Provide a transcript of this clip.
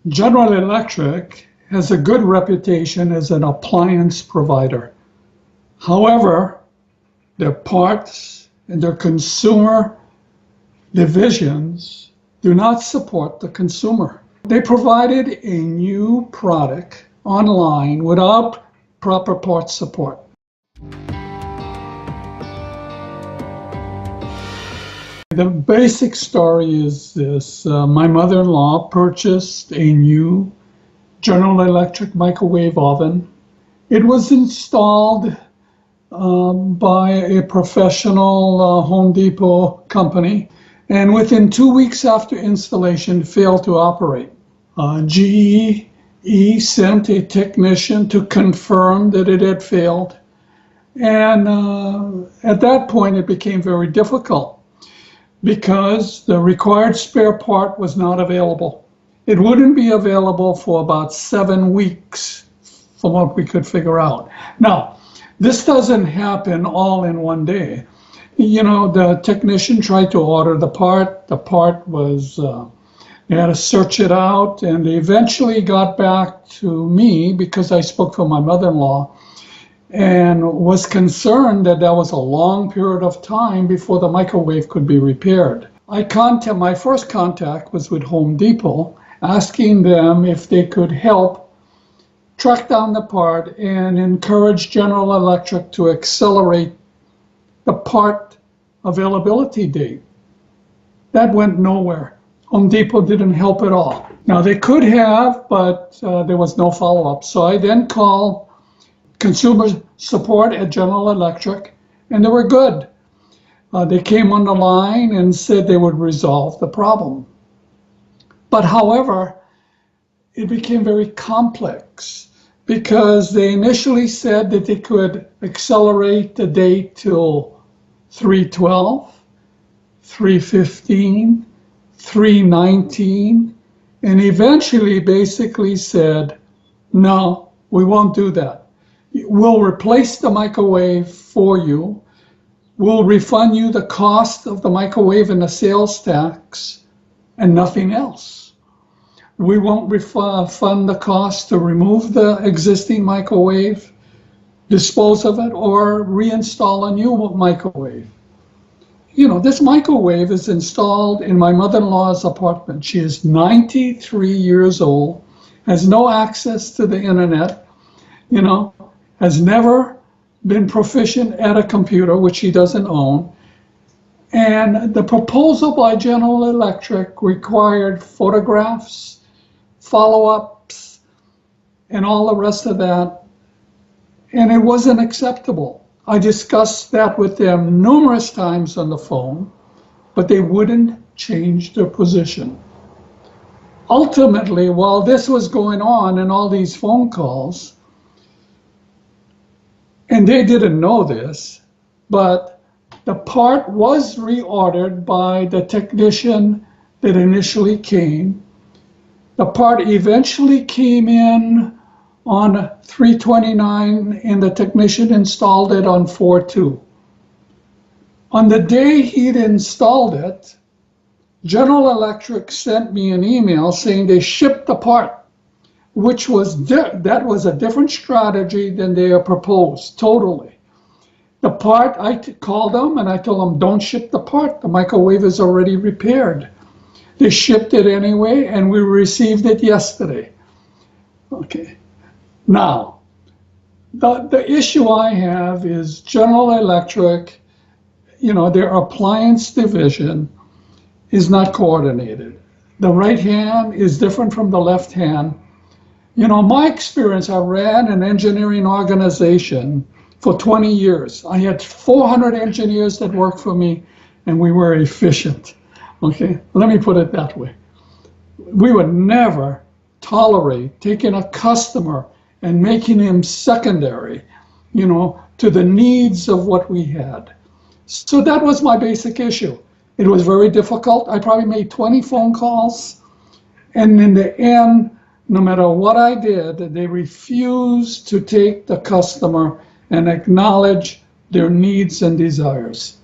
General Electric has a good reputation as an appliance provider. However, their parts and their consumer divisions do not support the consumer. They provided a new product online without proper parts support. The basic story is this. My mother-in-law purchased a new General Electric microwave oven. It was installed by a professional Home Depot company, and within 2 weeks after installation, failed to operate. GE sent a technician to confirm that it had failed, and at that point it became very difficult because the required spare part was not available. It wouldn't be available for about 7 weeks from what we could figure out. Now, this doesn't happen all in one day. You know, the technician tried to order the part. The part was, they had to search it out, and they eventually got back to me because I spoke for my mother-in-law and was concerned that that was a long period of time before the microwave could be repaired. My first contact was with Home Depot, asking them if they could help track down the part and encourage General Electric to accelerate the part availability date. That went nowhere. Home Depot didn't help at all. Now, they could have, but there was no follow-up. So I then called consumer support at General Electric, and they were good. They came on the line and said they would resolve the problem. But however, it became very complex because they initially said that they could accelerate the date till 3/12, 3/15, 3/19, and eventually basically said, no, we won't do that. We'll replace the microwave for you. We'll refund you the cost of the microwave and the sales tax and nothing else. We won't refund the cost to remove the existing microwave, dispose of it, or reinstall a new microwave. You know, this microwave is installed in my mother-in-law's apartment. She is 93 years old, has no access to the internet, you know, has never been proficient at a computer, which she doesn't own. And the proposal by General Electric required photographs, follow-ups, and all the rest of that. And it wasn't acceptable. I discussed that with them numerous times on the phone, but they wouldn't change their position. Ultimately, while this was going on and all these phone calls, and they didn't know this, but the part was reordered by the technician that initially came. The part eventually came in on 3/29, and the technician installed it on 4/2. On the day he'd installed it, General Electric sent me an email saying they shipped the part, which was that was a different strategy than they proposed, totally. The part, I called them and I told them, don't ship the part. The microwave is already repaired. They shipped it anyway, and we received it yesterday. Okay. Now, the issue I have is General Electric, you know, their appliance division is not coordinated. The right hand is different from the left hand. You know, my experience, I ran an engineering organization for 20 years. I had 400 engineers that worked for me, and we were efficient. Okay, let me put it that way. We would never tolerate taking a customer and making him secondary, you know, to the needs of what we had. So that was my basic issue. It was very difficult. I probably made 20 phone calls, and in the end, no matter what I did, they refused to take the customer and acknowledge their needs and desires.